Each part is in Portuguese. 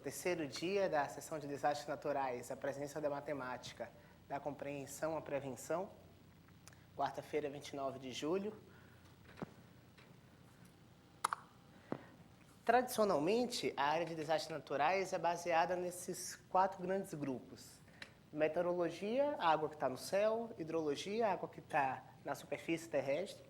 terceiro dia da sessão de desastres naturais, a presença da matemática, da compreensão à prevenção, quarta-feira, 29 de julho. Tradicionalmente, a área de desastres naturais é baseada nesses 4 grandes grupos. Meteorologia, a água que está no céu; hidrologia, a água que está na superfície terrestre;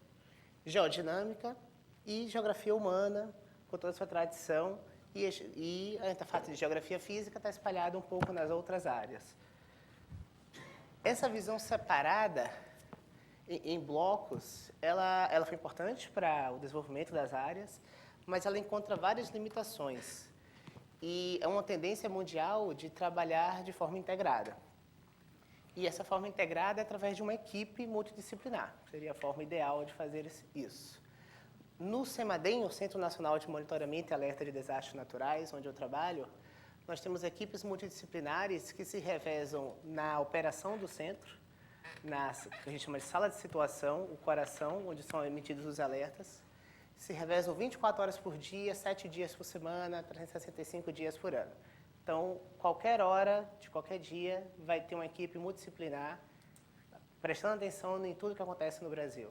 geodinâmica e geografia humana, com toda a sua tradição, e a interface de geografia física está espalhada um pouco nas outras áreas. Essa visão separada em blocos, ela foi importante para o desenvolvimento das áreas, mas ela encontra várias limitações. E é uma tendência mundial de trabalhar de forma integrada. E essa forma integrada é através de uma equipe multidisciplinar. Seria a forma ideal de fazer isso. No CEMADEM, o Centro Nacional de Monitoramento e Alerta de Desastres Naturais, onde eu trabalho, nós temos equipes multidisciplinares que se revezam na operação do centro, que a gente chama de sala de situação, o coração, onde são emitidos os alertas. Se revezam 24 horas por dia, 7 dias por semana, 365 dias por ano. Então, qualquer hora, de qualquer dia, vai ter uma equipe multidisciplinar prestando atenção em tudo que acontece no Brasil.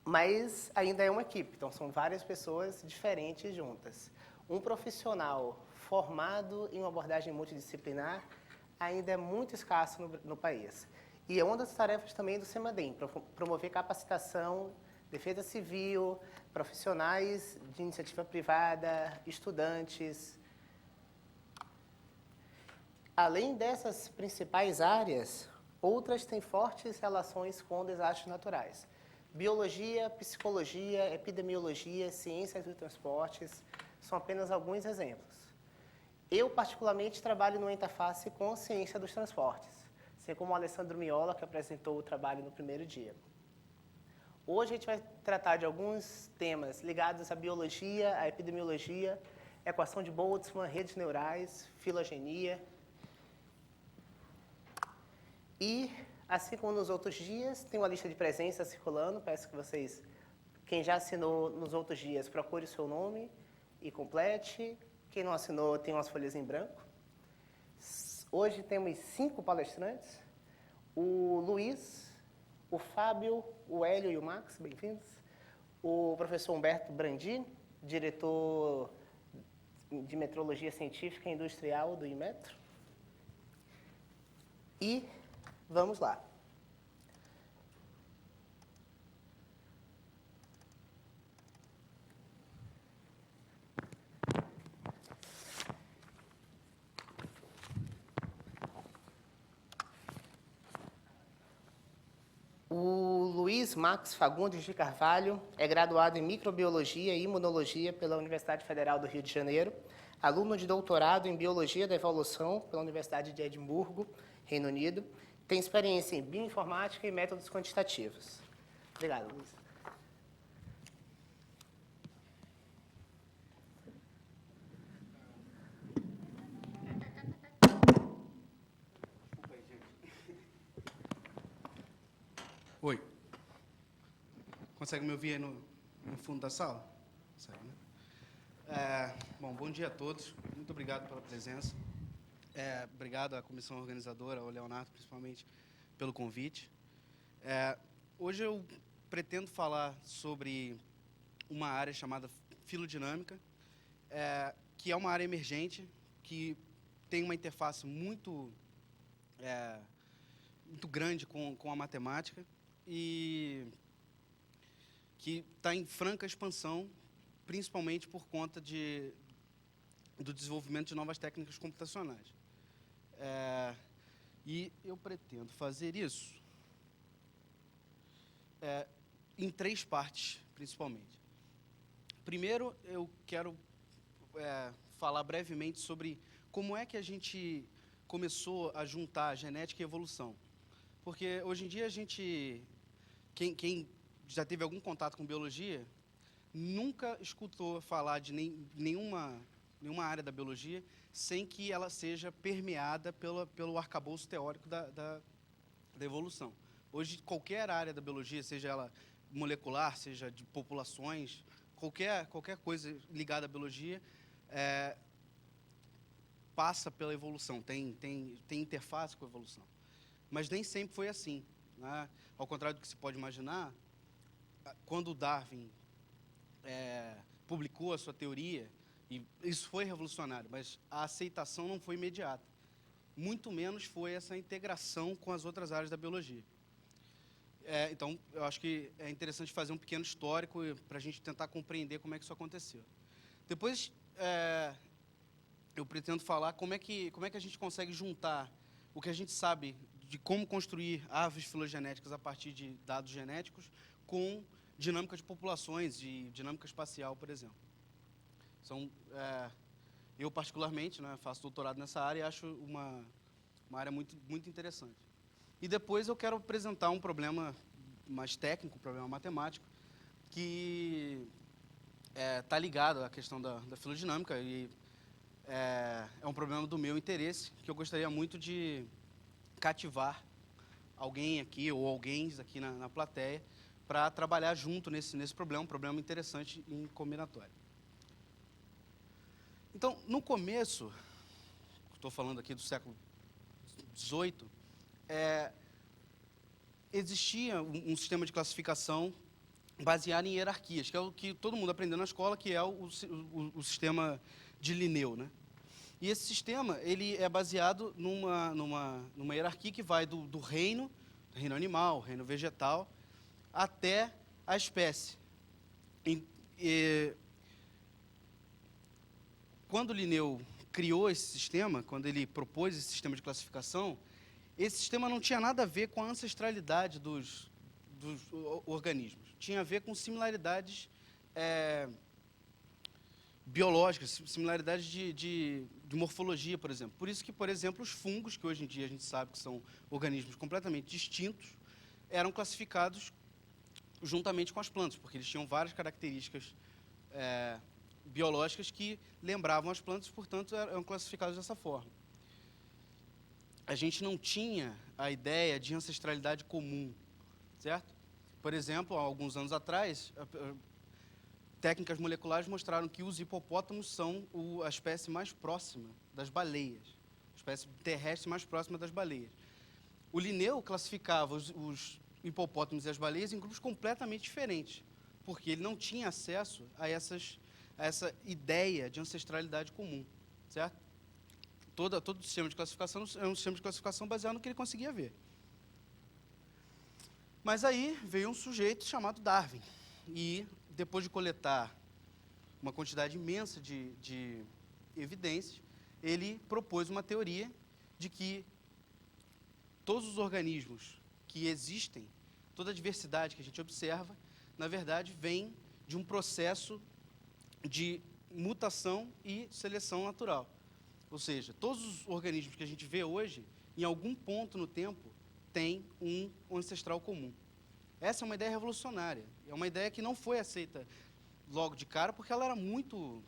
Mas ainda é uma equipe, então são várias pessoas diferentes juntas. Um profissional formado em uma abordagem multidisciplinar ainda é muito escasso no país. E é uma das tarefas também do CEMADEM, promover capacitação, defesa civil, profissionais de iniciativa privada, estudantes. Além dessas principais áreas, outras têm fortes relações com desastres naturais. Biologia, psicologia, epidemiologia, ciências dos transportes são apenas alguns exemplos. Eu, particularmente, trabalho numa interface com ciência dos transportes, assim como o Alessandro Miola, que apresentou o trabalho no primeiro dia. Hoje a gente vai tratar de alguns temas ligados à biologia, à epidemiologia, equação de Boltzmann, redes neurais, filogenia. E, assim como nos outros dias, tem uma lista de presença circulando. Peço que vocês, quem já assinou nos outros dias, procure o seu nome e complete. Quem não assinou, tem umas folhas em branco. Hoje temos 5 palestrantes. O Luiz, o Fábio, o Hélio e o Max, bem-vindos. O professor Humberto Brandini, diretor de Metrologia Científica e Industrial do Inmetro. E vamos lá. O Luiz Max Fagundes de Carvalho é graduado em Microbiologia e Imunologia pela Universidade Federal do Rio de Janeiro, aluno de doutorado em Biologia da Evolução pela Universidade de Edimburgo, Reino Unido. Tem experiência em bioinformática e métodos quantitativos. Obrigado, Luiz. Oi. Consegue me ouvir aí no fundo da sala? Consegue, né? Bom dia a todos. Muito obrigado pela presença. Obrigado à comissão organizadora, ao Leonardo, principalmente, pelo convite. Hoje eu pretendo falar sobre uma área chamada filodinâmica, que é uma área emergente, que tem uma interface muito grande com a matemática e que está em franca expansão, principalmente por conta do desenvolvimento de novas técnicas computacionais. E eu pretendo fazer isso em 3 partes, principalmente. Primeiro, eu quero falar brevemente sobre como é que a gente começou a juntar genética e evolução. Porque, hoje em dia, quem já teve algum contato com biologia, nunca escutou falar de nenhuma área da biologia sem que ela seja permeada pelo arcabouço teórico da evolução. Hoje, qualquer área da biologia, seja ela molecular, seja de populações, qualquer coisa ligada à biologia, passa pela evolução, tem interface com a evolução. Mas nem sempre foi assim, né? Ao contrário do que se pode imaginar, quando Darwin publicou a sua teoria, e isso foi revolucionário, mas a aceitação não foi imediata. Muito menos foi essa integração com as outras áreas da biologia. Então, eu acho que é interessante fazer um pequeno histórico para a gente tentar compreender como é que isso aconteceu. Depois, eu pretendo falar como é que a gente consegue juntar o que a gente sabe de como construir árvores filogenéticas a partir de dados genéticos com dinâmica de populações e dinâmica espacial, por exemplo. Eu, particularmente, né, faço doutorado nessa área e acho uma área muito, muito interessante. E depois eu quero apresentar um problema mais técnico, um problema matemático, que está ligado à questão da filodinâmica e é um problema do meu interesse, que eu gostaria muito de cativar alguém aqui ou alguém aqui na plateia para trabalhar junto nesse problema, um problema interessante em combinatória. Então, no começo, estou falando aqui do século XVIII, existia um sistema de classificação baseado em hierarquias, que é o que todo mundo aprendeu na escola, que é o sistema de Linneu, né? E esse sistema ele é baseado numa hierarquia que vai do reino animal, reino vegetal, até a espécie. Quando Linneu criou esse sistema, quando ele propôs esse sistema de classificação, esse sistema não tinha nada a ver com a ancestralidade dos organismos. Tinha a ver com similaridades biológicas, similaridades de morfologia, por exemplo. Por isso que, por exemplo, os fungos, que hoje em dia a gente sabe que são organismos completamente distintos, eram classificados juntamente com as plantas, porque eles tinham várias características biológicas que lembravam as plantas, portanto, eram classificados dessa forma. A gente não tinha a ideia de ancestralidade comum, certo? Por exemplo, há alguns anos atrás, técnicas moleculares mostraram que os hipopótamos são a espécie mais próxima das baleias, a espécie terrestre mais próxima das baleias. O Linneu classificava os hipopótamos e as baleias em grupos completamente diferentes, porque ele não tinha acesso a essa ideia de ancestralidade comum, certo? Todo o sistema de classificação é um sistema de classificação baseado no que ele conseguia ver. Mas aí veio um sujeito chamado Darwin, e depois de coletar uma quantidade imensa de evidências, ele propôs uma teoria de que todos os organismos que existem, toda a diversidade que a gente observa, na verdade, vem de um processo de mutação e seleção natural. Ou seja, todos os organismos que a gente vê hoje, em algum ponto no tempo, têm um ancestral comum. Essa é uma ideia revolucionária. É uma ideia que não foi aceita logo de cara, porque ela era muito...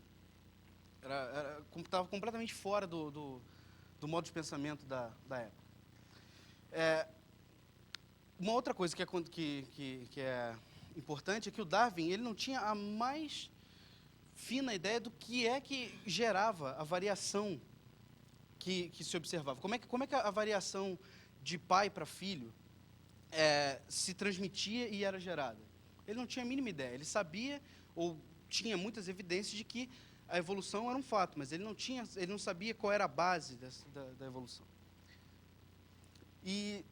estava completamente fora do modo de pensamento da época. Uma outra coisa que é importante é que o Darwin ele não tinha a mais fina ideia do que é que gerava a variação que se observava. Como é que a variação de pai para filho se transmitia e era gerada? Ele não tinha a mínima ideia. Ele sabia, ou tinha muitas evidências de que a evolução era um fato, mas ele não sabia qual era a base da evolução. E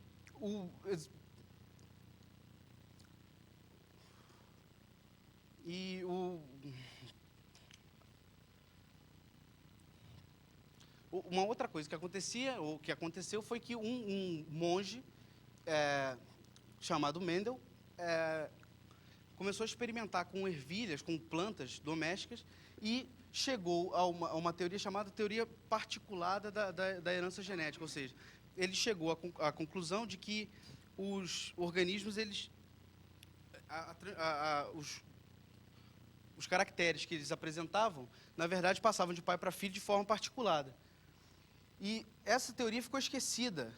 uma outra coisa que aconteceu foi que um monge chamado Mendel começou a experimentar com ervilhas, com plantas domésticas, e chegou a uma teoria chamada teoria particulada da herança genética, ou seja, ele chegou à conclusão de que os organismos, os caracteres que eles apresentavam, na verdade, passavam de pai para filho de forma particulada. E essa teoria ficou esquecida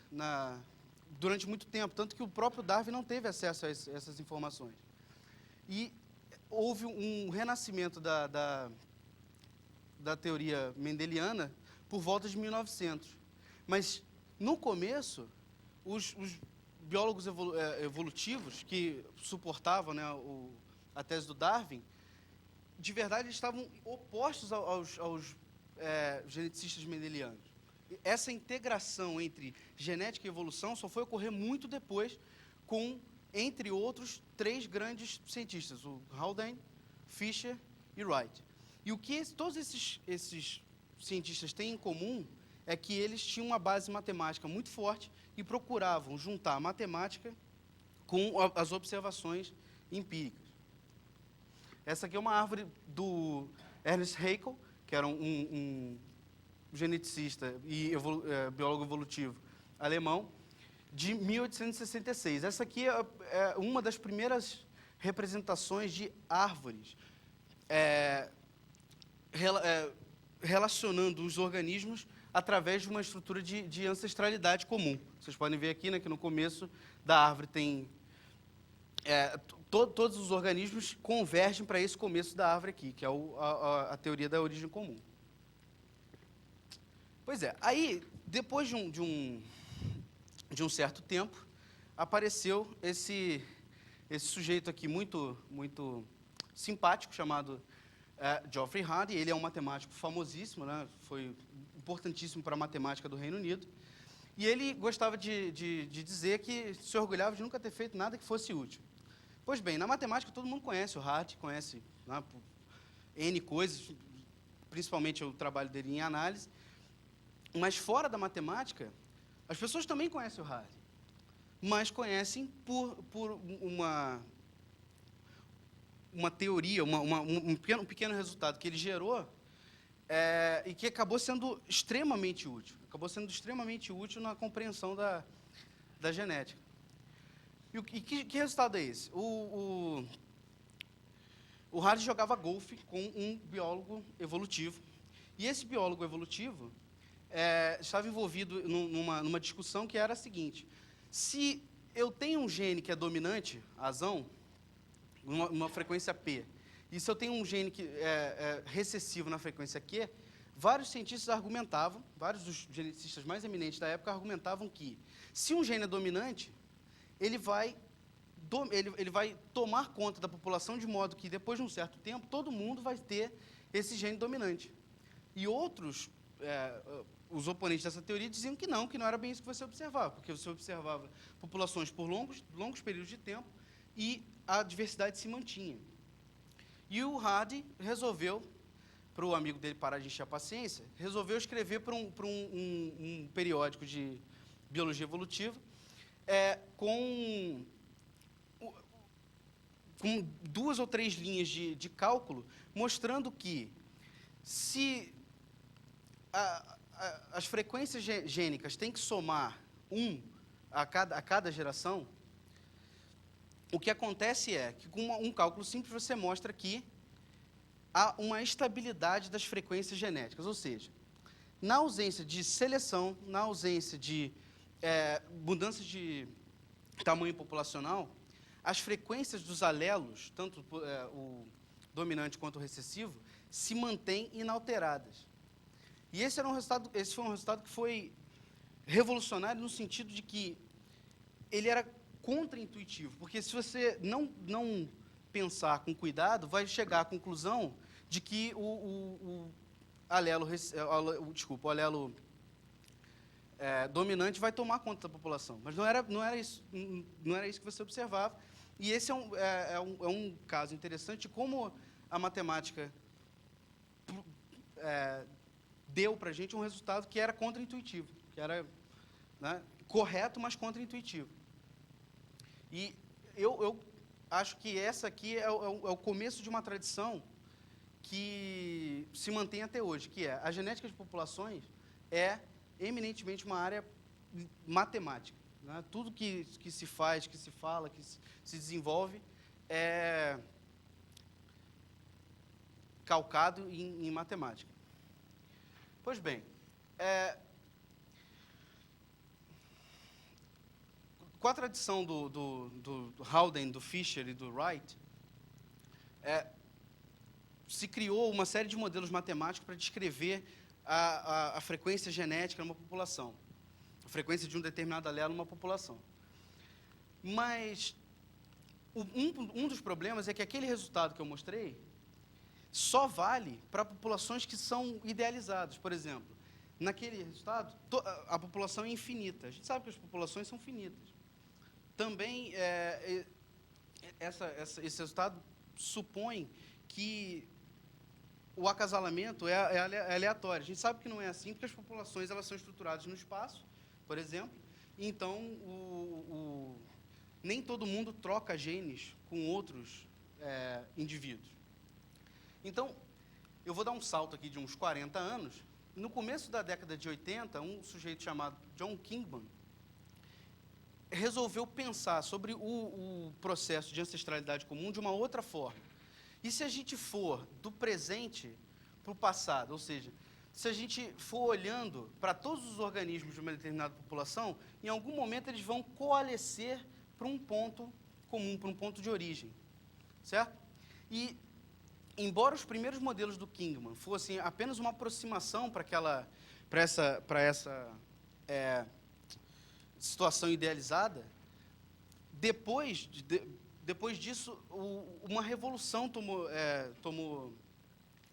durante muito tempo, tanto que o próprio Darwin não teve acesso a essas informações. E houve um renascimento da teoria mendeliana por volta de 1900. Mas, no começo, os biólogos evolutivos que suportavam, né, a tese do Darwin, de verdade, eles estavam opostos aos geneticistas mendelianos. Essa integração entre genética e evolução só foi ocorrer muito depois com, entre outros, 3 grandes cientistas, o Haldane, Fisher e Wright. E o que todos esses cientistas têm em comum é que eles tinham uma base matemática muito forte e procuravam juntar a matemática com as observações empíricas. Essa aqui é uma árvore do Ernst Haeckel, que era um geneticista e biólogo evolutivo alemão, de 1866. Essa aqui é uma das primeiras representações de árvores relacionando os organismos através de uma estrutura de ancestralidade comum. Vocês podem ver aqui, né, que no começo da árvore tem... todos os organismos convergem para esse começo da árvore aqui, que é a teoria da origem comum. Pois é, aí, depois de um certo tempo, apareceu esse sujeito aqui muito simpático, chamado Geoffrey Hardy. Ele é um matemático famosíssimo, né? Foi importantíssimo para a matemática do Reino Unido. E ele gostava de dizer que se orgulhava de nunca ter feito nada que fosse útil. Pois bem, na matemática todo mundo conhece o Hardy, conhece, né, N coisas, principalmente o trabalho dele em análise. Mas fora da matemática, as pessoas também conhecem o Hardy, mas conhecem por uma teoria, um pequeno resultado que ele gerou e que acabou sendo extremamente útil. Acabou sendo extremamente útil na compreensão da genética. E que resultado é esse? O Hardy jogava golfe com um biólogo evolutivo. E esse biólogo evolutivo estava envolvido numa discussão que era a seguinte: se eu tenho um gene que é dominante, azão, uma frequência P, e se eu tenho um gene que é recessivo na frequência Q, vários cientistas argumentavam, vários dos geneticistas mais eminentes da época argumentavam que, se um gene é dominante, ele vai tomar conta da população de modo que, depois de um certo tempo, todo mundo vai ter esse gene dominante. E outros, os oponentes dessa teoria, diziam que não era bem isso que você observava, porque você observava populações por longos períodos de tempo e a diversidade se mantinha. E o Hardy resolveu, para o amigo dele parar de encher a paciência, resolveu escrever para um periódico de biologia evolutiva com 2 ou 3 linhas de cálculo, mostrando que, se as frequências gênicas têm que somar 1 a cada geração, o que acontece é que, com um cálculo simples, você mostra que há uma estabilidade das frequências genéticas, ou seja, na ausência de seleção, na ausência de mudança de tamanho populacional, as frequências dos alelos, tanto o dominante quanto o recessivo, se mantêm inalteradas. E esse foi um resultado que foi revolucionário no sentido de que ele era contraintuitivo, porque se você não pensar com cuidado, vai chegar à conclusão de que o alelo dominante vai tomar conta da população. Mas não era isso que você observava. E esse é um caso interessante de como a matemática deu para a gente um resultado que era contraintuitivo, que era, né, correto, mas contraintuitivo. E eu acho que essa aqui é o começo de uma tradição que se mantém até hoje, que a genética de populações é eminentemente uma área matemática, né? Tudo que se faz, que se fala, que se desenvolve é calcado em matemática. Pois bem, com a tradição do Haldane, do Fisher e do Wright, se criou uma série de modelos matemáticos para descrever a frequência genética numa população, a frequência de um determinado alelo numa população. Mas um dos problemas é que aquele resultado que eu mostrei só vale para populações que são idealizadas. Por exemplo, naquele resultado, a população é infinita. A gente sabe que as populações são finitas. Também, esse resultado supõe que o acasalamento é aleatório. A gente sabe que não é assim, porque as populações elas são estruturadas no espaço, por exemplo. Então, nem todo mundo troca genes com outros indivíduos. Então, eu vou dar um salto aqui de uns 40 anos. No começo da década de 80, um sujeito chamado John Kingman resolveu pensar sobre o processo de ancestralidade comum de uma outra forma. E se a gente for do presente para o passado, ou seja, se a gente for olhando para todos os organismos de uma determinada população, em algum momento eles vão coalescer para um ponto comum, para um ponto de origem, certo? E, embora os primeiros modelos do Kingman fossem apenas uma aproximação para essa situação idealizada, depois disso, uma revolução tomou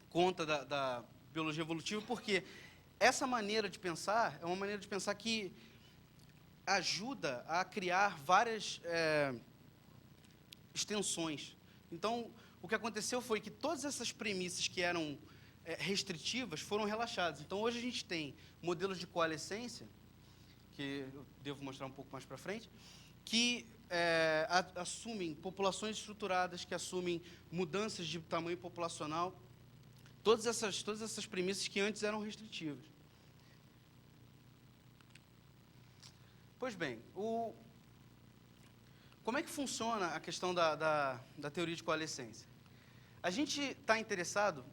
conta da biologia evolutiva, porque essa maneira de pensar é uma maneira de pensar que ajuda a criar várias extensões. Então, o que aconteceu foi que todas essas premissas que eram restritivas foram relaxadas. Então, hoje a gente tem modelos de coalescência, que eu devo mostrar um pouco mais para frente, que assumem populações estruturadas, que assumem mudanças de tamanho populacional, todas essas premissas que antes eram restritivas. Pois bem, como é que funciona a questão da teoria de coalescência? A gente está interessado,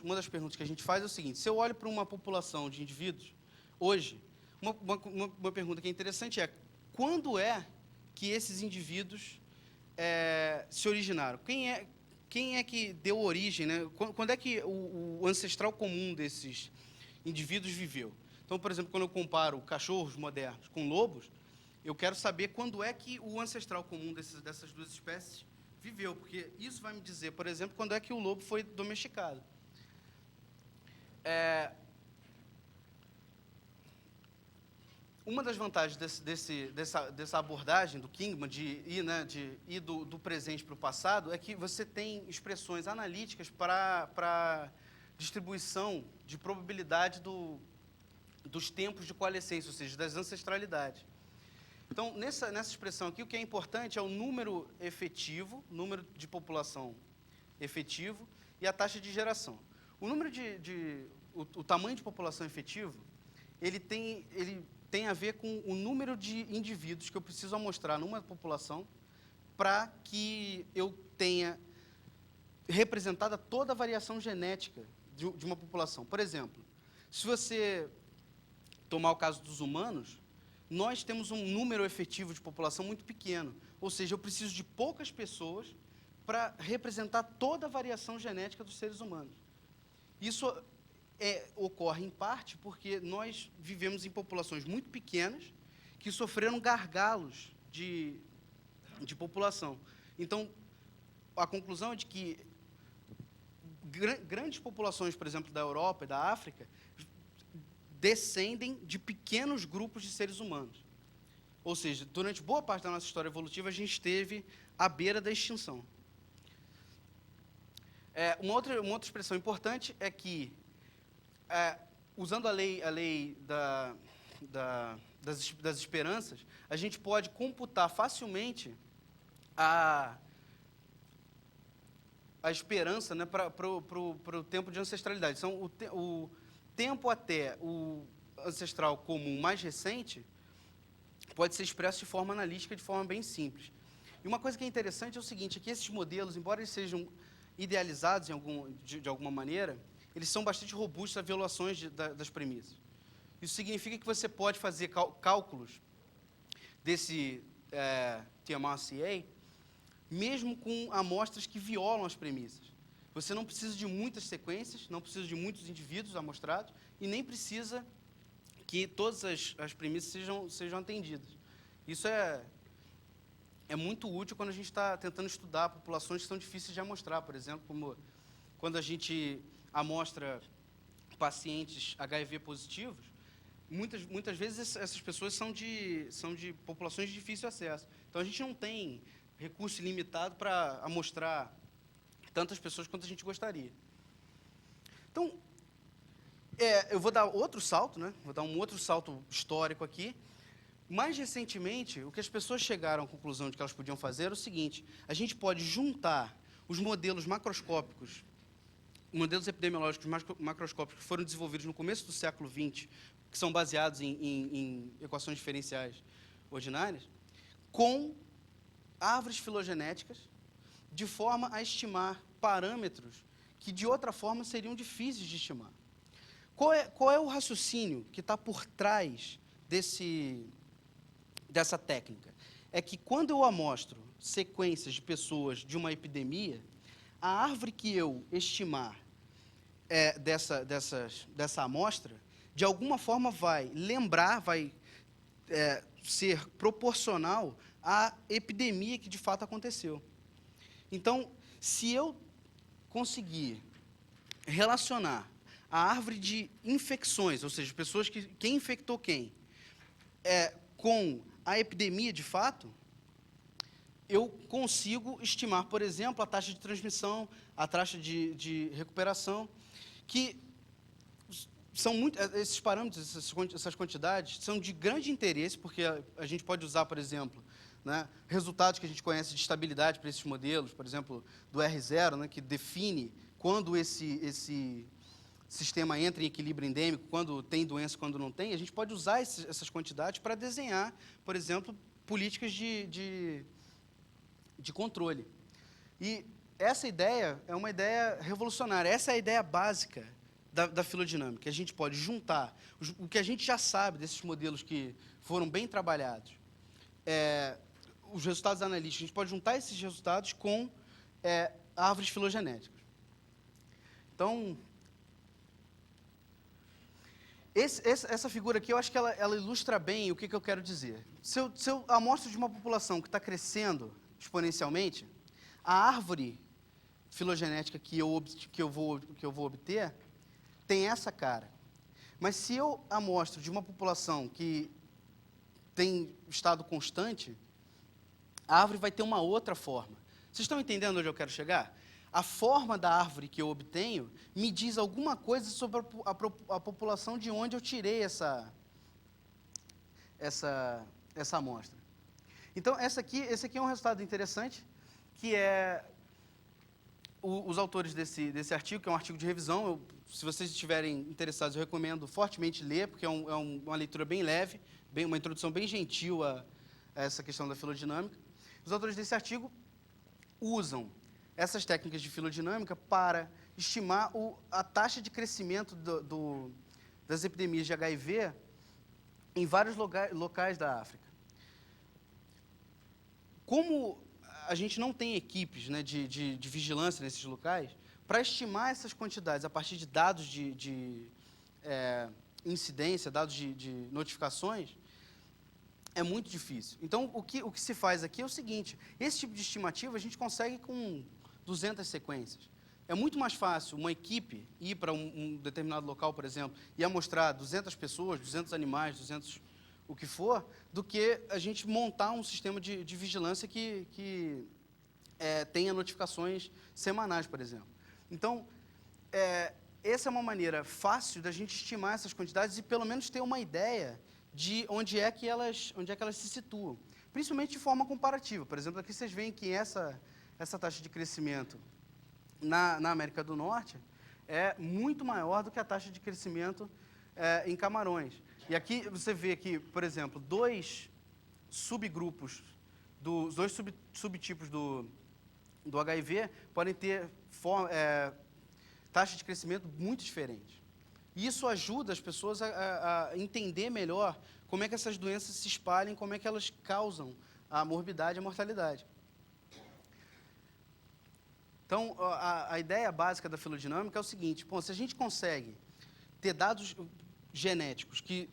uma das perguntas que a gente faz é o seguinte: se eu olho para uma população de indivíduos, hoje, uma pergunta que é interessante é: quando é que esses indivíduos se originaram? Quem é que deu origem, né? Quando é que o ancestral comum desses indivíduos viveu? Então, por exemplo, quando eu comparo cachorros modernos com lobos, eu quero saber quando é que o ancestral comum dessas duas espécies viveu, porque isso vai me dizer, por exemplo, quando é que o lobo foi domesticado. Uma das vantagens dessa abordagem do Kingman, de ir do presente para o passado, é que você tem expressões analíticas para distribuição de probabilidade dos tempos de coalescência, ou seja, das ancestralidades. Então, nessa expressão aqui, o que é importante é o número efetivo, número de população efetivo e a taxa de geração. O número o tamanho de população efetivo, ele tem a ver com o número de indivíduos que eu preciso amostrar numa população para que eu tenha representada toda a variação genética de uma população. Por exemplo, se você tomar o caso dos humanos, nós temos um número efetivo de população muito pequeno, ou seja, eu preciso de poucas pessoas para representar toda a variação genética dos seres humanos. Isso ocorre, em parte, porque nós vivemos em populações muito pequenas que sofreram gargalos de população. Então, a conclusão é de que grandes populações, por exemplo, da Europa e da África, descendem de pequenos grupos de seres humanos. Ou seja, durante boa parte da nossa história evolutiva, a gente esteve à beira da extinção. Uma outra expressão importante é que, usando a lei das esperanças, a gente pode computar facilmente a esperança, né, para o tempo de ancestralidade. Então, o tempo até o ancestral comum mais recente pode ser expresso de forma analítica, de forma bem simples. E uma coisa que é interessante é o seguinte, é que esses modelos, embora eles sejam idealizados de alguma maneira, eles são bastante robustos a violações das premissas. Isso significa que você pode fazer cálculos desse TMRCA, mesmo com amostras que violam as premissas. Você não precisa de muitas sequências, não precisa de muitos indivíduos amostrados e nem precisa que todas as premissas sejam atendidas. Isso é muito útil quando a gente está tentando estudar populações que são difíceis de amostrar, por exemplo, como quando a gente amostra pacientes HIV positivos, muitas vezes essas pessoas são de populações de difícil acesso. Então, a gente não tem recurso ilimitado para amostrar tantas pessoas quanto a gente gostaria. Então, eu vou dar outro salto, né? Vou dar um outro salto histórico aqui. Mais recentemente, o que as pessoas chegaram à conclusão de que elas podiam fazer era o seguinte: a gente pode juntar os modelos macroscópicos, modelos epidemiológicos macroscópicos que foram desenvolvidos no começo do século XX, que são baseados em equações diferenciais ordinárias, com árvores filogenéticas, de forma a estimar parâmetros que, de outra forma, seriam difíceis de estimar. Qual é o raciocínio que está por trás dessa técnica? É que, quando eu amostro sequências de pessoas de uma epidemia, a árvore que eu estimar dessa amostra, de alguma forma vai ser proporcional à epidemia que de fato aconteceu. Então, se eu conseguir relacionar a árvore de infecções, ou seja, pessoas quem infectou quem, com a epidemia de fato, eu consigo estimar, por exemplo, a taxa de transmissão, a taxa de recuperação, que são esses parâmetros, essas quantidades, são de grande interesse, porque a gente pode usar, por exemplo, né, resultados que a gente conhece de estabilidade para esses modelos, por exemplo, do R0, né, que define quando esse sistema entra em equilíbrio endêmico, quando tem doença, quando não tem. A gente pode usar essas quantidades para desenhar, por exemplo, políticas de controle. E essa ideia é uma ideia revolucionária. Essa é a ideia básica da filodinâmica. A gente pode juntar o que a gente já sabe desses modelos que foram bem trabalhados, os resultados analíticos, a gente pode juntar esses resultados com árvores filogenéticas. Então, essa figura aqui, eu acho que ela ilustra bem o que eu quero dizer. Se eu amostro de uma população que está crescendo exponencialmente, a árvore filogenética que eu vou obter tem essa cara. Mas se eu amostro de uma população que tem estado constante, a árvore vai ter uma outra forma. Vocês estão entendendo onde eu quero chegar? A forma da árvore que eu obtenho me diz alguma coisa sobre a população de onde eu tirei essa amostra. Então, esse aqui é um resultado interessante, que é os autores desse artigo, que é um artigo de revisão. Se vocês estiverem interessados, eu recomendo fortemente ler, porque é uma leitura bem leve, uma introdução bem gentil a essa questão da filodinâmica. Os autores desse artigo usam essas técnicas de filodinâmica para estimar a taxa de crescimento das epidemias de HIV em vários locais da África. Como a gente não tem equipes, né, de vigilância nesses locais, para estimar essas quantidades a partir de dados de incidência, dados de notificações, é muito difícil. Então, o que se faz aqui é o seguinte: esse tipo de estimativa a gente consegue com 200 sequências. É muito mais fácil uma equipe ir para um determinado local, por exemplo, e amostrar 200 pessoas, 200 animais, 200 o que for, do que a gente montar um sistema de vigilância que tenha notificações semanais, por exemplo. Então, essa é uma maneira fácil da gente estimar essas quantidades e, pelo menos, ter uma ideia de onde é que elas se situam, principalmente de forma comparativa. Por exemplo, aqui vocês veem que essa taxa de crescimento na América do Norte é muito maior do que a taxa de crescimento em Camarões. E aqui você vê que, por exemplo, dois subgrupos, dois subtipos do HIV podem ter taxa de crescimento muito diferentes. E isso ajuda as pessoas a entender melhor como é que essas doenças se espalham, como é que elas causam a morbidade e a mortalidade. Então, a ideia básica da filodinâmica é o seguinte, se a gente consegue ter dados genéticos que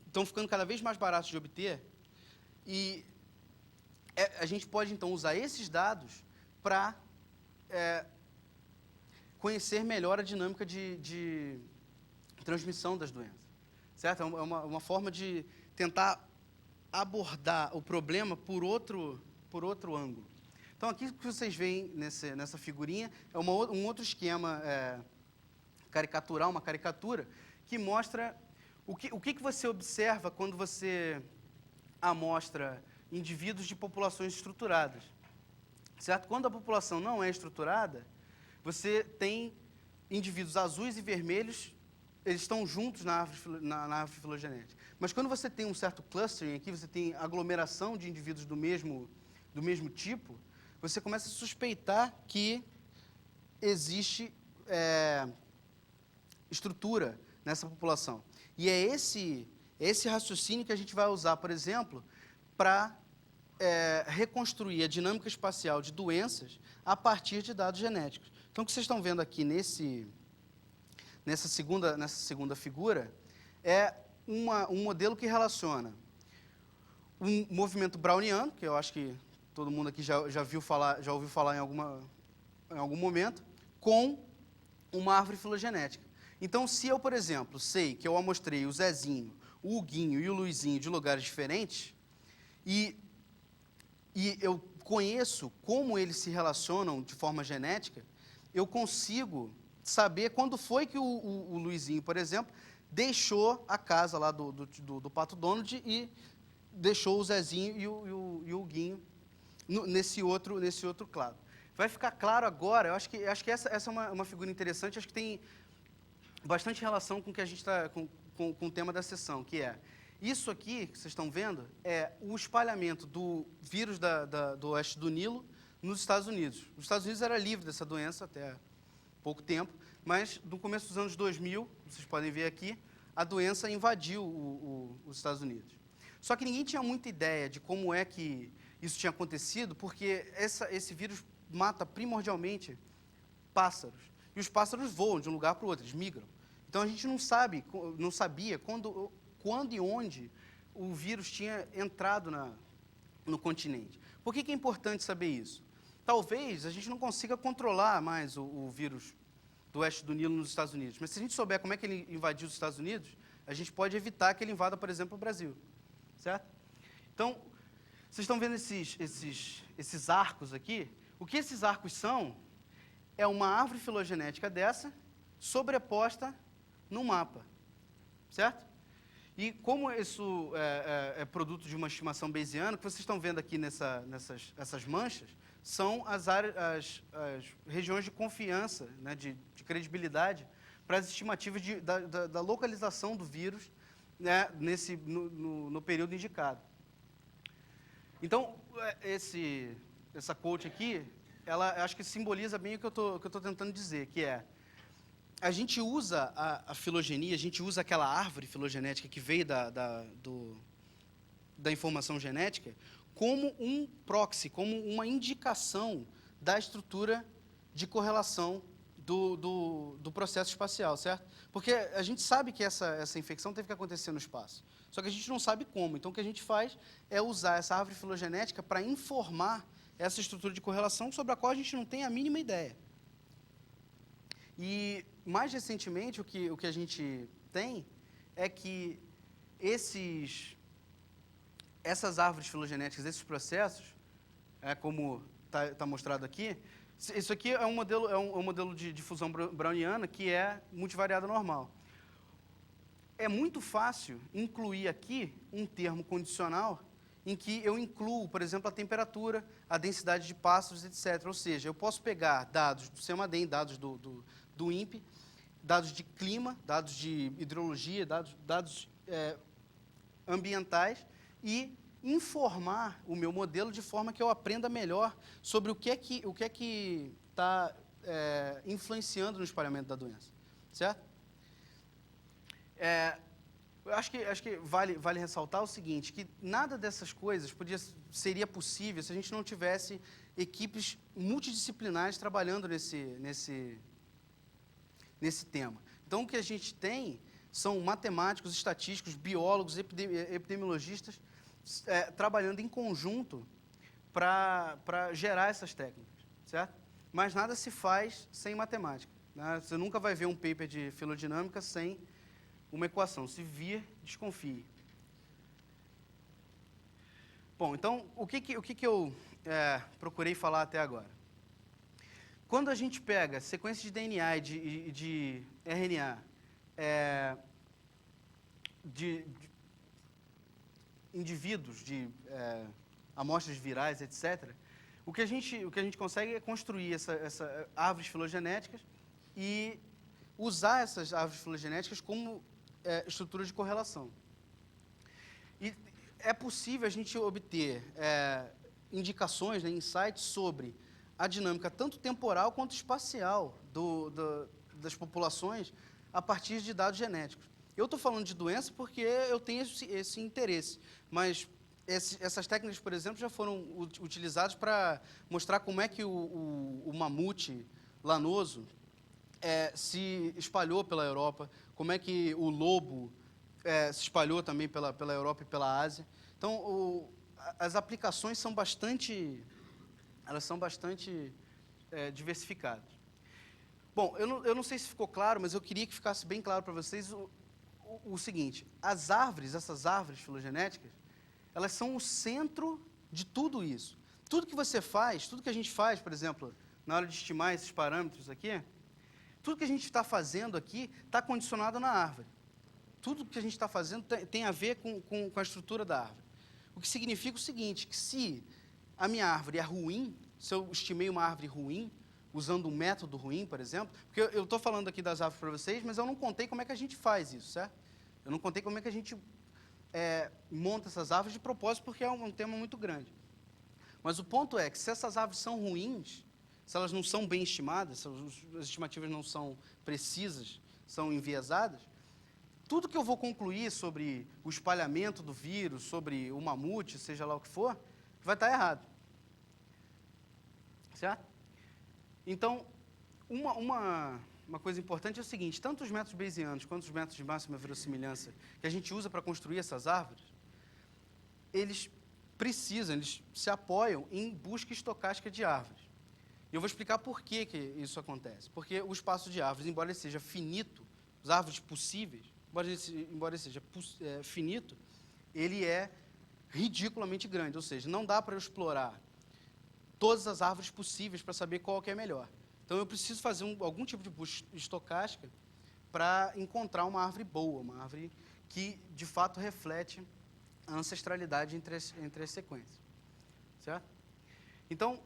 estão ficando cada vez mais baratos de obter, e a gente pode, então, usar esses dados para conhecer melhor a dinâmica de transmissão das doenças, certo? É uma forma de tentar abordar o problema por outro ângulo. Então, aqui que vocês veem nessa figurinha é um outro esquema caricatural, uma caricatura, que mostra o que você observa quando você amostra indivíduos de populações estruturadas, certo? Quando a população não é estruturada, você tem indivíduos azuis e vermelhos, eles estão juntos na árvore filogenética. Mas quando você tem um certo clustering aqui, você tem aglomeração de indivíduos do mesmo tipo, você começa a suspeitar que existe estrutura nessa população. E é esse raciocínio que a gente vai usar, por exemplo, para reconstruir a dinâmica espacial de doenças a partir de dados genéticos. Então, o que vocês estão vendo aqui nessa segunda figura é um modelo que relaciona um movimento browniano, que eu acho que todo mundo aqui já ouviu falar em algum momento, com uma árvore filogenética. Então, se eu, por exemplo, sei que eu amostrei o Zezinho, o Huguinho e o Luizinho de lugares diferentes, e eu conheço como eles se relacionam de forma genética, eu consigo saber quando foi que o Luizinho, por exemplo, deixou a casa lá do Pato Donald e deixou o Zezinho e o Huguinho nesse outro clado. Vai ficar claro agora, eu acho que essa é uma figura interessante, acho que tem bastante relação com o que a gente está com o tema da sessão, que é isso aqui que vocês estão vendo é o espalhamento do vírus do oeste do Nilo nos Estados Unidos. Os Estados Unidos era livre dessa doença até pouco tempo, mas no começo dos anos 2000, vocês podem ver aqui, a doença invadiu os Estados Unidos. Só que ninguém tinha muita ideia de como é que isso tinha acontecido, porque esse vírus mata primordialmente pássaros. E os pássaros voam de um lugar para o outro, eles migram. Então a gente não sabia quando e onde o vírus tinha entrado no continente. Por que é importante saber isso? Talvez a gente não consiga controlar mais o vírus do oeste do Nilo nos Estados Unidos, mas se a gente souber como é que ele invadiu os Estados Unidos, a gente pode evitar que ele invada, por exemplo, o Brasil. Certo? Então, vocês estão vendo esses arcos aqui? O que esses arcos são é uma árvore filogenética dessa sobreposta no mapa. Certo? E como isso é produto de uma estimação bayesiana, o que vocês estão vendo aqui nessas manchas são as regiões de confiança, né, de credibilidade, para as estimativas da localização do vírus, né, no período indicado. Então, essa quote aqui, ela acho que simboliza bem o que eu estou tentando dizer, que é a gente usa a filogenia, a gente usa aquela árvore filogenética que veio da informação genética como um proxy, como uma indicação da estrutura de correlação do processo espacial, certo? Porque a gente sabe que essa infecção teve que acontecer no espaço, só que a gente não sabe como. Então, o que a gente faz é usar essa árvore filogenética para informar essa estrutura de correlação sobre a qual a gente não tem a mínima ideia. E, mais recentemente, o que a gente tem é que essas árvores filogenéticas, esses processos, como está mostrado aqui, isso aqui é um modelo de difusão browniana que é multivariada normal. É muito fácil incluir aqui um termo condicional em que eu incluo, por exemplo, a temperatura, a densidade de pássaros, etc. Ou seja, eu posso pegar dados do CEMADEM, dados do INPE, dados de clima, dados de hidrologia, dados ambientais e informar o meu modelo de forma que eu aprenda melhor sobre o que é que está influenciando no espalhamento da doença, certo? Eu acho que vale ressaltar o seguinte, que nada dessas coisas seria possível se a gente não tivesse equipes multidisciplinares trabalhando nesse tema. Então, o que a gente tem são matemáticos, estatísticos, biólogos, epidemiologistas trabalhando em conjunto para gerar essas técnicas, certo? Mas nada se faz sem matemática, né? Você nunca vai ver um paper de filodinâmica sem uma equação. Se vir, desconfie. Bom, então, o que eu procurei falar até agora? Quando a gente pega sequências de DNA e de RNA de indivíduos, de amostras virais, etc., o que a gente consegue é construir essa árvores filogenéticas e usar essas árvores filogenéticas como estrutura de correlação. E é possível a gente obter indicações, né, insights sobre a dinâmica tanto temporal quanto espacial das populações a partir de dados genéticos. Eu estou falando de doença porque eu tenho esse interesse, mas essas técnicas, por exemplo, já foram utilizadas para mostrar como é que o mamute lanoso se espalhou pela Europa, como é que o lobo se espalhou também pela Europa e pela Ásia. Então, as aplicações são bastante diversificadas. Bom, eu não sei se ficou claro, mas eu queria que ficasse bem claro para vocês o seguinte: essas árvores filogenéticas, elas são o centro de tudo isso. Tudo que você faz, tudo que a gente faz, por exemplo, na hora de estimar esses parâmetros aqui, tudo que a gente está fazendo aqui está condicionado na árvore. Tudo que a gente está fazendo tem a ver com a estrutura da árvore. O que significa o seguinte, que se a minha árvore é ruim, se eu estimei uma árvore ruim, usando um método ruim, por exemplo, porque eu estou falando aqui das árvores para vocês, mas eu não contei como é que a gente faz isso, certo? Eu não contei como é que a gente monta essas árvores de propósito, porque é um tema muito grande. Mas o ponto é que se essas árvores são ruins, se elas não são bem estimadas, se as estimativas não são precisas, são enviesadas, tudo que eu vou concluir sobre o espalhamento do vírus, sobre o mamute, seja lá o que for, vai estar errado. Certo? Então, uma coisa importante é o seguinte: tanto os métodos bayesianos quanto os métodos de máxima verossimilhança que a gente usa para construir essas árvores, eles se apoiam em busca estocástica de árvores. E eu vou explicar por que isso acontece. Porque o espaço de árvores, embora ele seja finito, as árvores possíveis, embora ele seja finito, ele é ridiculamente grande, ou seja, não dá para eu explorar todas as árvores possíveis para saber qual que é melhor. Então, eu preciso fazer algum tipo de busca estocástica para encontrar uma árvore boa, uma árvore que, de fato, reflete a ancestralidade entre as sequências. Certo? Então,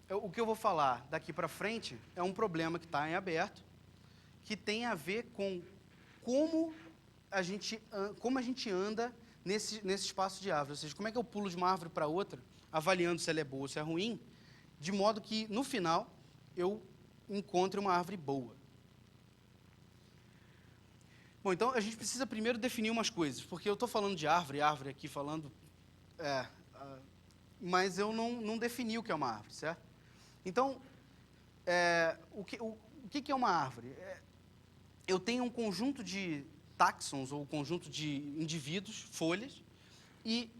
o que eu vou falar daqui para frente é um problema que está em aberto, que tem a ver com como a gente anda nesse espaço de árvore. Ou seja, como é que eu pulo de uma árvore para outra, avaliando se ela é boa ou se é ruim, de modo que, no final, eu encontre uma árvore boa. Bom, então, a gente precisa primeiro definir umas coisas, porque eu estou falando de árvore aqui, mas eu não defini o que é uma árvore, certo? Então, o que é uma árvore? Eu tenho um conjunto de táxons, ou conjunto de indivíduos, folhas, e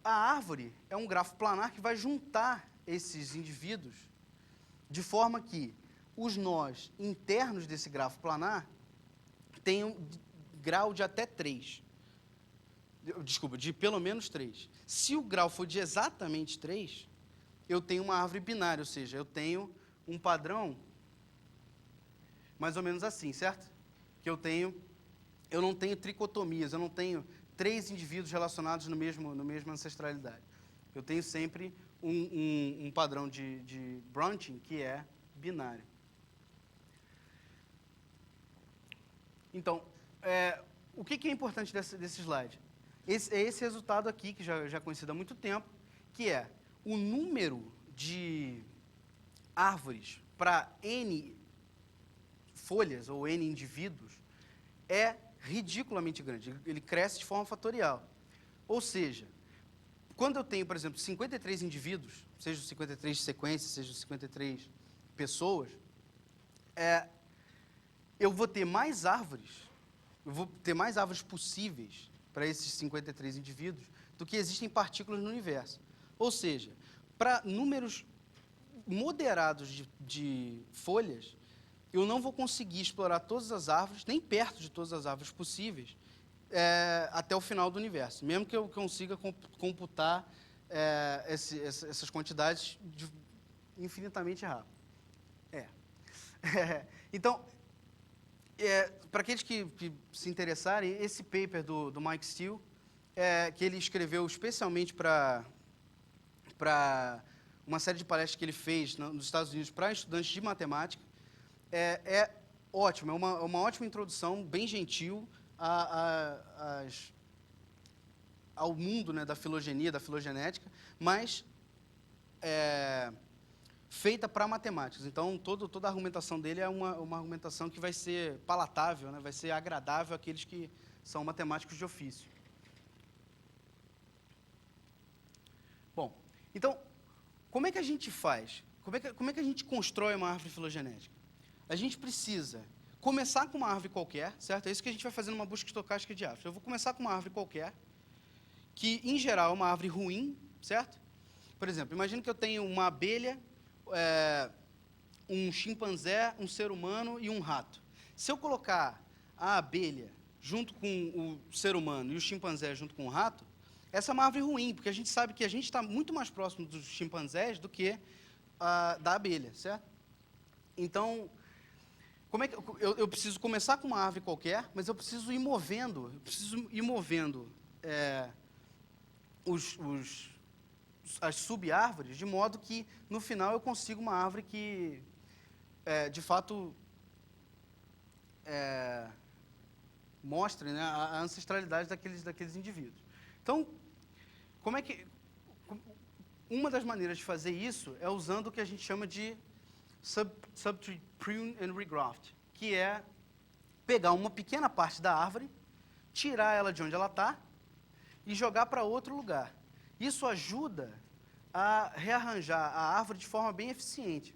a árvore é um grafo planar que vai juntar esses indivíduos de forma que os nós internos desse grafo planar tenham grau de até 3. Desculpa, de pelo menos 3. Se o grau for de exatamente 3, eu tenho uma árvore binária, ou seja, eu tenho um padrão mais ou menos assim, certo? Que eu não tenho tricotomias, eu não tenho 3 indivíduos relacionados na mesma ancestralidade. Eu tenho sempre um padrão de branching que é binário. Então, o que é importante desse slide? Esse resultado aqui, que já é conhecido há muito tempo, que é o número de árvores para N folhas ou N indivíduos é ridiculamente grande. Ele cresce de forma fatorial. Ou seja, quando eu tenho, por exemplo, 53 indivíduos, sejam 53 sequências, sejam 53 pessoas, eu vou ter mais árvores, possíveis para esses 53 indivíduos do que existem partículas no universo. Ou seja, para números moderados de folhas, eu não vou conseguir explorar todas as árvores, nem perto de todas as árvores possíveis, até o final do universo, mesmo que eu consiga computar essas quantidades infinitamente rápido. Então, para aqueles que se interessarem, esse paper do Mike Steele, que ele escreveu especialmente para uma série de palestras que ele fez nos Estados Unidos para estudantes de matemática, é ótimo, é uma ótima introdução, bem gentil, ao mundo, né, da filogenia, da filogenética, mas feita para matemáticos. Então, toda a argumentação dele é uma argumentação que vai ser palatável, né, vai ser agradável àqueles que são matemáticos de ofício. Bom, então, como é que a gente faz? Como é que a gente constrói uma árvore filogenética? A gente precisa começar com uma árvore qualquer, certo? É isso que a gente vai fazer numa busca estocástica de árvores. Eu vou começar com uma árvore qualquer, que, em geral, é uma árvore ruim, certo? Por exemplo, imagina que eu tenho uma abelha, um chimpanzé, um ser humano e um rato. Se eu colocar a abelha junto com o ser humano e o chimpanzé junto com o rato, essa é uma árvore ruim, porque a gente sabe que a gente está muito mais próximo dos chimpanzés do que da abelha, certo? Então, como é que eu preciso começar com uma árvore qualquer, mas eu preciso ir movendo, as sub-árvores, de modo que, no final, eu consiga uma árvore que, de fato, mostre, né, a ancestralidade daqueles indivíduos. Então, uma das maneiras de fazer isso é usando o que a gente chama de subtree prune and regraft, que é pegar uma pequena parte da árvore, tirar ela de onde ela está e jogar para outro lugar. Isso ajuda a rearranjar a árvore de forma bem eficiente.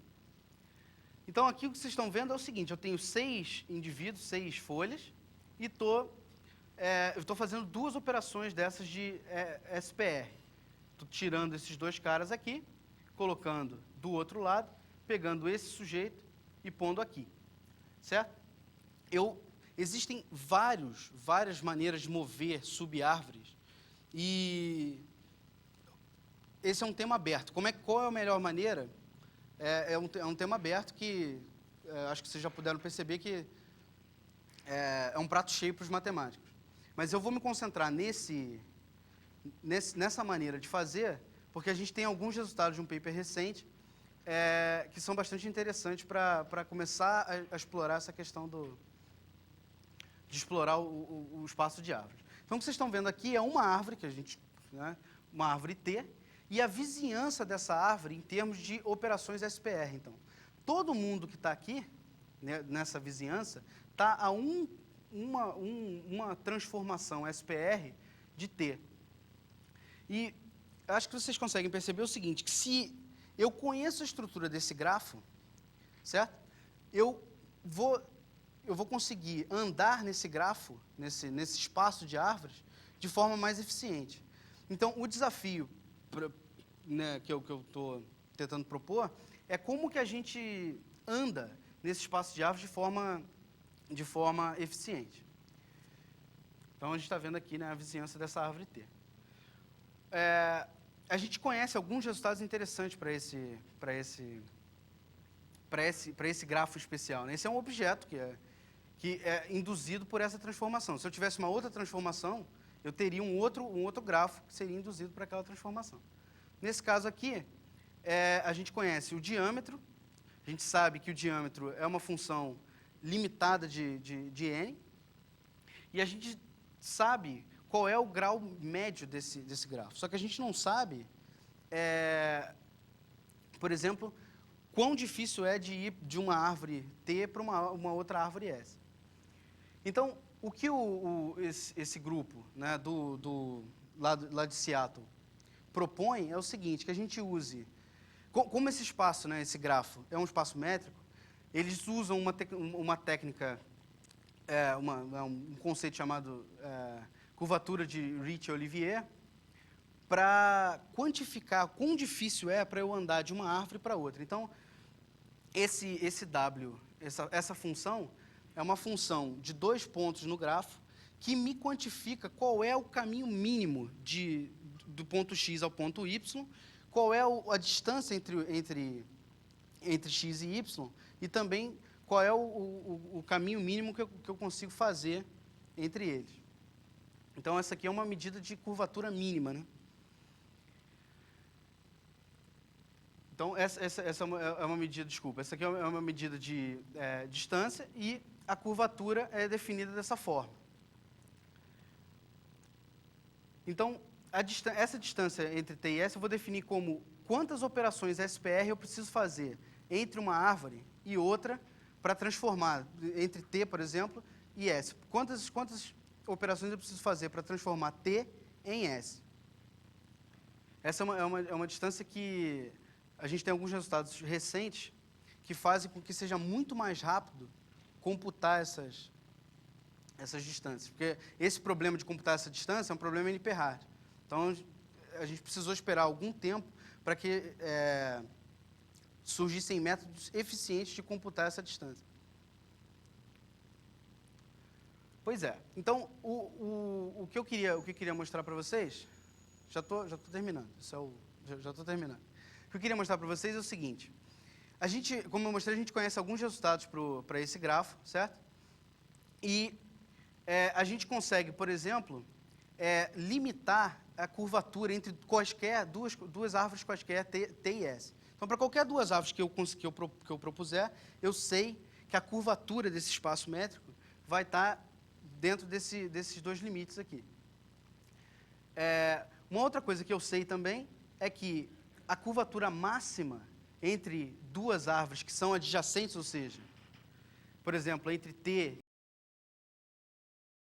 Então, aqui o que vocês estão vendo é o seguinte: eu tenho 6 indivíduos, 6 folhas, e eu estou fazendo 2 operações dessas de SPR. Estou tirando esses 2 caras aqui, colocando do outro lado, pegando esse sujeito e pondo aqui, certo? Existem várias maneiras de mover sub-árvores, e esse é um tema aberto. Qual é a melhor maneira? É um tema aberto que acho que vocês já puderam perceber que é um prato cheio para os matemáticos. Mas eu vou me concentrar nessa maneira de fazer, porque a gente tem alguns resultados de um paper recente que são bastante interessantes para começar a explorar essa questão de explorar o espaço de árvores. Então, o que vocês estão vendo aqui é uma árvore, uma árvore T, e a vizinhança dessa árvore em termos de operações SPR. Então, todo mundo que está aqui, né, nessa vizinhança, está a uma transformação SPR de T. E acho que vocês conseguem perceber o seguinte, que se eu conheço a estrutura desse grafo, certo? Eu vou conseguir andar nesse grafo, nesse espaço de árvores, de forma mais eficiente. Então, o desafio que eu estou tentando propor é como que a gente anda nesse espaço de árvores de forma eficiente. Então, a gente está vendo aqui, né, a vizinhança dessa árvore T. A gente conhece alguns resultados interessantes para esse grafo especial, né? Esse é um objeto que é induzido por essa transformação. Se eu tivesse uma outra transformação, eu teria um outro grafo que seria induzido por aquela transformação. Nesse caso aqui, a gente conhece o diâmetro, a gente sabe que o diâmetro é uma função limitada de n, e a gente sabe qual é o grau médio desse grafo. Só que a gente não sabe, por exemplo, quão difícil é de ir de uma árvore T para uma outra árvore S. Então, o que esse grupo, né, lá de Seattle propõe é o seguinte, que a gente use, como esse espaço, né, esse grafo, é um espaço métrico, eles usam uma técnica, um conceito chamado curvatura de Ricci-Olivier, para quantificar quão difícil é para eu andar de uma árvore para outra. Então, esse W, essa função, é uma função de 2 pontos no grafo que me quantifica qual é o caminho mínimo do ponto X ao ponto Y, qual é a distância entre X e Y, e também qual é o caminho mínimo que eu consigo fazer entre eles. Então, essa aqui é uma medida de curvatura mínima, né? Então, essa é uma medida, desculpa, essa aqui é uma medida de distância e a curvatura é definida dessa forma. Então, essa distância entre T e S eu vou definir como quantas operações SPR eu preciso fazer entre uma árvore e outra para transformar, entre T, por exemplo, e S. Quantas operações eu preciso fazer para transformar T em S? Essa é uma distância que a gente tem alguns resultados recentes que fazem com que seja muito mais rápido computar essas distâncias. Porque esse problema de computar essa distância é um problema NP-hard. Então, a gente precisou esperar algum tempo para que surgissem métodos eficientes de computar essa distância. Pois é. Então, o que eu queria mostrar para vocês... Já tô terminando. Já estou terminando. O que eu queria mostrar para vocês é o seguinte. A gente, como eu mostrei, a gente conhece alguns resultados para esse grafo, certo? E a gente consegue, por exemplo, limitar a curvatura entre duas árvores quaisquer, T e S. Então, para qualquer duas árvores que eu propuser, eu sei que a curvatura desse espaço métrico vai estar dentro desses 2 limites aqui. Uma outra coisa que eu sei também é que a curvatura máxima entre duas árvores que são adjacentes, ou seja, por exemplo, entre T